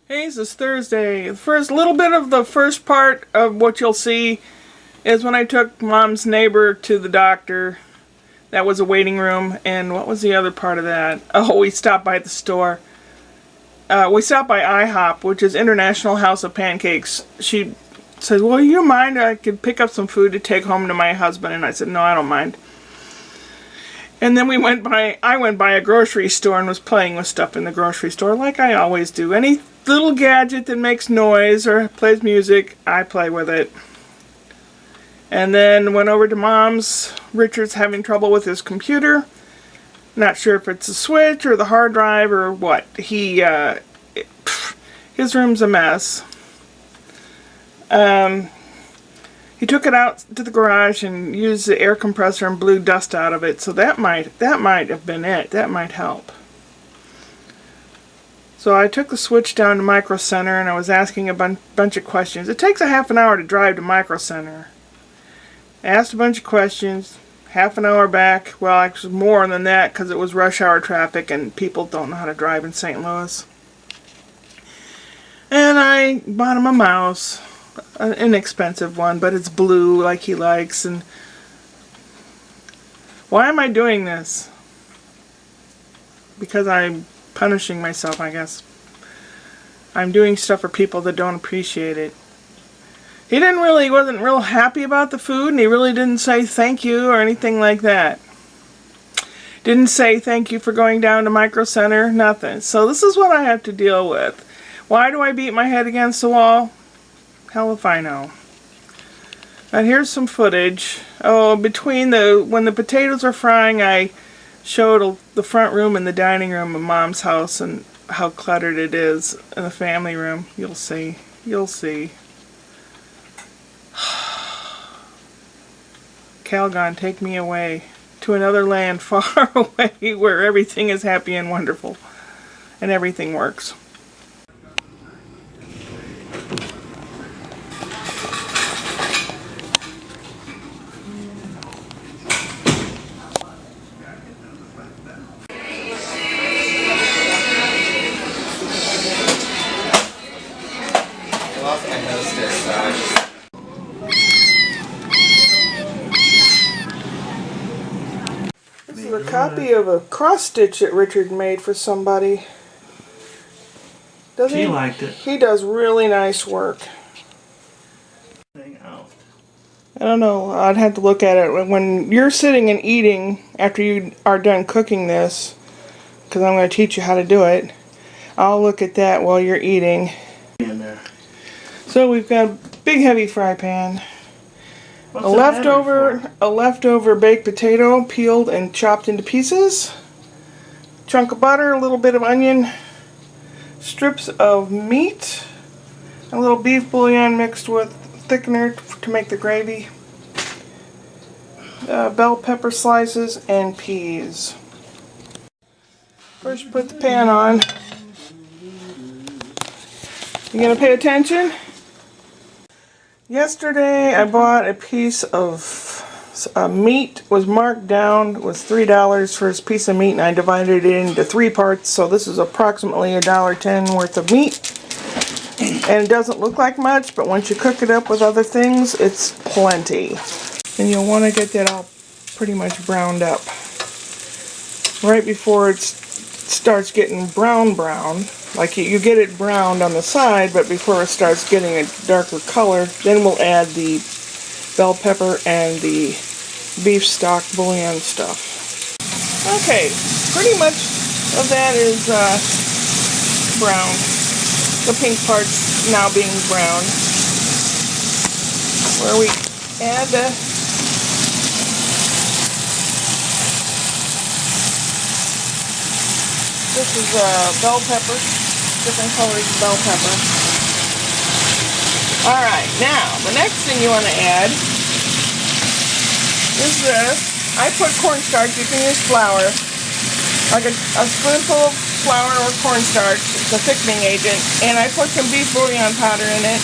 Hey, this is Thursday. The first little bit of the first part of what you'll see is when I took Mom's neighbor to the doctor. That was a waiting room. And what was the other part of that? Oh, we stopped by the store. We stopped by IHOP, which is International House of Pancakes. She said, well, you mind? I could pick up some food to take home to my husband. And I said, no, I don't mind. And then I went by a grocery store and was playing with stuff in the grocery store like I always do. Any little gadget that makes noise or plays music, I play with it. And then went over to Mom's. Richard's having trouble with his computer. Not sure if it's the switch or the hard drive or what. His room's a mess. He took it out to the garage and used the air compressor and blew dust out of it. So that might have been it. That might help. So I took the switch down to Micro Center and I was asking a bunch of questions. It takes a half an hour to drive to Micro Center. I asked a bunch of questions. Half an hour back. Well, actually more than that because it was rush hour traffic and people don't know how to drive in St. Louis. And I bought him a mouse. An inexpensive one, but it's blue like he likes. And why am I doing this? Because I'm punishing myself, I guess. I'm doing stuff for people that don't appreciate it. He wasn't real happy about the food, and he really didn't say thank you or anything like that. Didn't say thank you for going down to Micro Center, nothing. So this is what I have to deal with. Why do I beat my head against the wall? Hell if I know. And here's some footage. Oh, when the potatoes are frying, I showed the front room and the dining room of Mom's house and how cluttered it is in the family room. You'll see. You'll see. Calgon, take me away to another land far away where everything is happy and wonderful and everything works. This is a copy of a cross stitch that Richard made for somebody. She liked it. He does really nice work. I don't know. I'd have to look at it. When you're sitting and eating after you are done cooking this, because I'm going to teach you how to do it, I'll look at that while you're eating. In there. So we've got a big heavy fry pan. A leftover baked potato peeled and chopped into pieces. Chunk of butter, a little bit of onion, strips of meat, a little beef bouillon mixed with thickener to make the gravy, bell pepper slices, and peas. First put the pan on. You gonna pay attention? Yesterday I bought a piece of meat, was marked down, it was $3 for this piece of meat, and I divided it into 3 parts, so this is approximately $1.10 worth of meat. And it doesn't look like much, but once you cook it up with other things, it's plenty. And you'll want to get that all pretty much browned up. Right before it starts getting brown, like you get it browned on the side, but before it starts getting a darker color, then we'll add the bell pepper and the beef stock bouillon stuff. Okay, pretty much of that is brown. The pink part's now being browned. Where we add this is bell pepper, different colors of bell pepper. Alright, now the next thing you want to add is this. I put cornstarch, you can use flour. Like a spoonful of flour or cornstarch, it's a thickening agent, and I put some beef bouillon powder in it.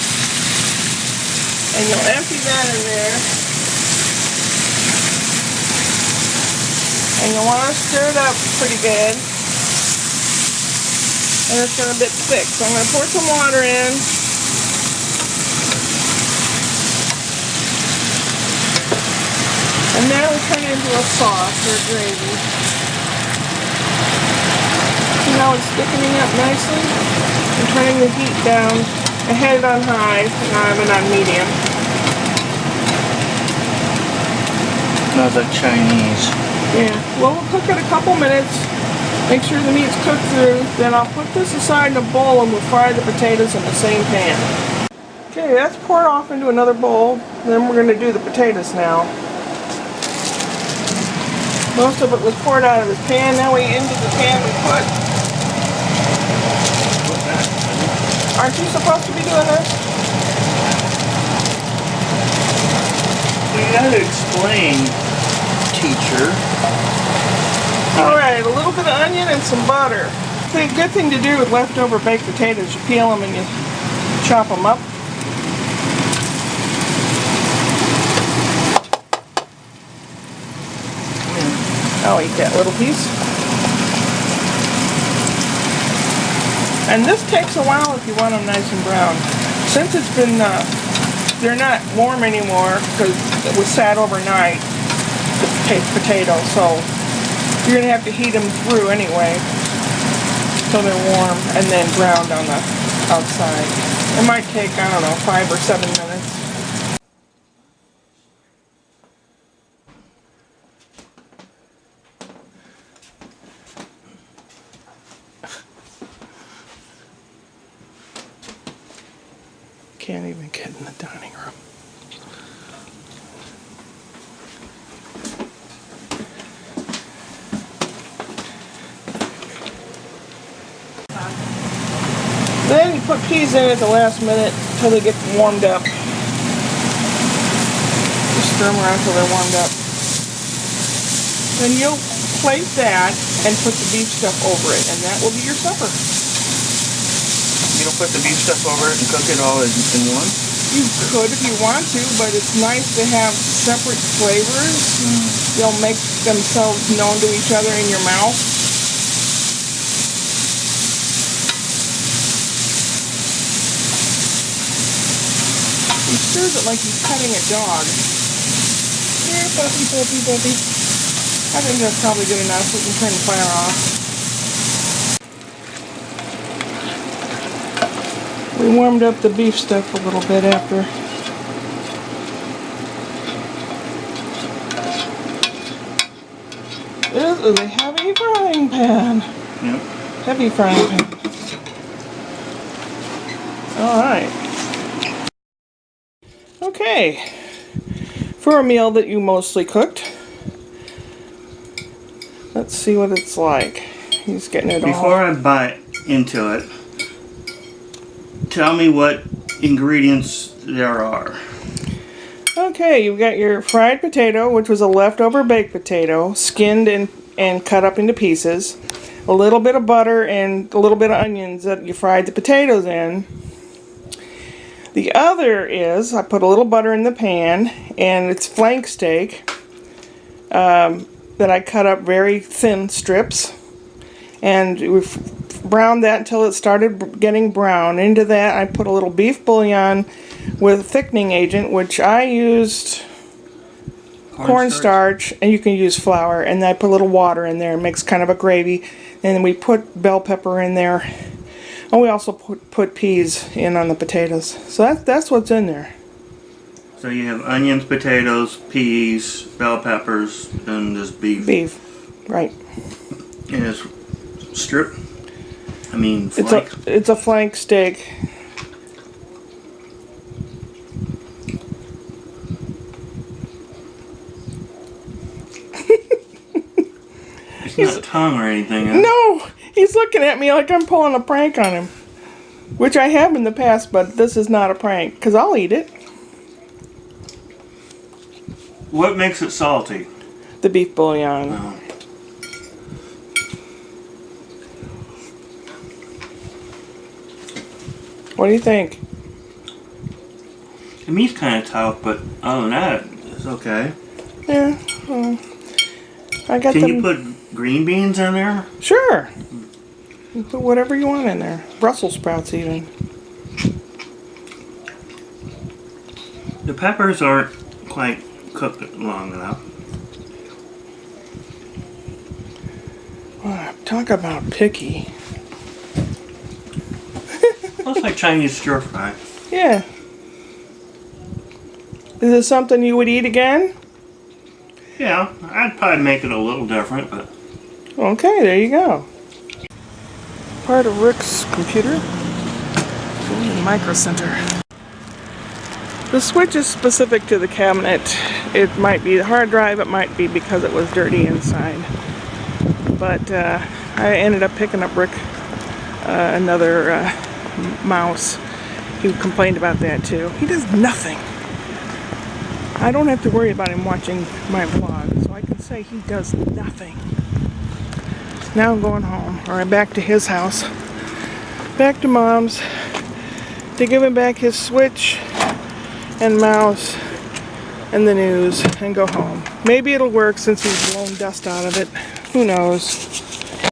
And you'll empty that in there. And you'll want to stir it up pretty good. And it's got a bit thick, so I'm going to pour some water in. And now we turn it into a sauce or gravy. See how it's thickening up nicely? I'm turning the heat down. I had it on high, now I have it on medium. Another Chinese. Yeah, well, we'll cook it a couple minutes. Make sure the meat's cooked through. Then I'll put this aside in a bowl and we'll fry the potatoes in the same pan. Okay, that's poured off into another bowl. Then we're going to do the potatoes now. Most of it was poured out of this pan. Now we into the pan we put. Aren't you supposed to be doing this? You gotta explain, teacher. Alright, a little bit of onion and some butter. The good thing to do with leftover baked potatoes, you peel them and you chop them up. I'll eat that little piece. And this takes a while if you want them nice and brown. Since it's been, they're not warm anymore because it was sat overnight, the potato, so you're going to have to heat them through anyway so they're warm and then browned on the outside. It might take, I don't know, 5 or 7 minutes. Can't even get in the dining room. Then you put peas in at the last minute until they get warmed up. Just stir them around until they're warmed up. Then you'll plate that and put the beef stuff over it, and that will be your supper. You don't put the beef stuff over it and cook it all in one? You could if you want to, but it's nice to have separate flavors. They'll make themselves known to each other in your mouth. He stirs it like he's petting a dog. Here, puppy, puppy, puppy. I think that's probably good enough. We can turn the fire off. We warmed up the beef stuff a little bit after. This is a heavy frying pan. Yep. Heavy frying pan. Alright. Okay. For a meal that you mostly cooked, let's see what it's like. He's getting it all. Before I bite into it, tell me what ingredients there are. Okay, you've got your fried potato, which was a leftover baked potato, skinned and cut up into pieces. A little bit of butter and a little bit of onions that you fried the potatoes in. The other is, I put a little butter in the pan, and it's flank steak that I cut up very thin strips. And we've browned that until it started getting brown. Into that I put a little beef bouillon with thickening agent, which I used cornstarch, and you can use flour, and then I put a little water in there. It makes kind of a gravy. And then we put bell pepper in there. And we also put peas in on the potatoes. So that's what's in there. So you have onions, potatoes, peas, bell peppers, and this beef. Beef, right. And it's strip? I mean, flank? It's a flank steak. It's not tongue or anything, huh? No! He's looking at me like I'm pulling a prank on him. Which I have in the past, but this is not a prank, because I'll eat it. What makes it salty? The beef bouillon. Oh. What do you think? The meat's kind of tough, but other than that, it's okay. Yeah, well, I got Can them. you put green beans in there? Sure. You put whatever you want in there. Brussels sprouts even. The peppers aren't quite cooked long enough. Oh, talk about picky. Looks like Chinese stir fry. Yeah. Is this something you would eat again? Yeah, I'd probably make it a little different, but Okay, there you go. Part of Rick's computer. Micro Center. The switch is specific to the cabinet. It might be the hard drive, it might be because it was dirty inside. But I ended up picking up Rick another mouse. He complained about that too. He does nothing. I don't have to worry about him watching my vlog, so I can say he does nothing. Now I'm going home, or back to his house, back to Mom's, to give him back his switch and mouse and the news and go home. Maybe it'll work since he's blown dust out of it. Who knows?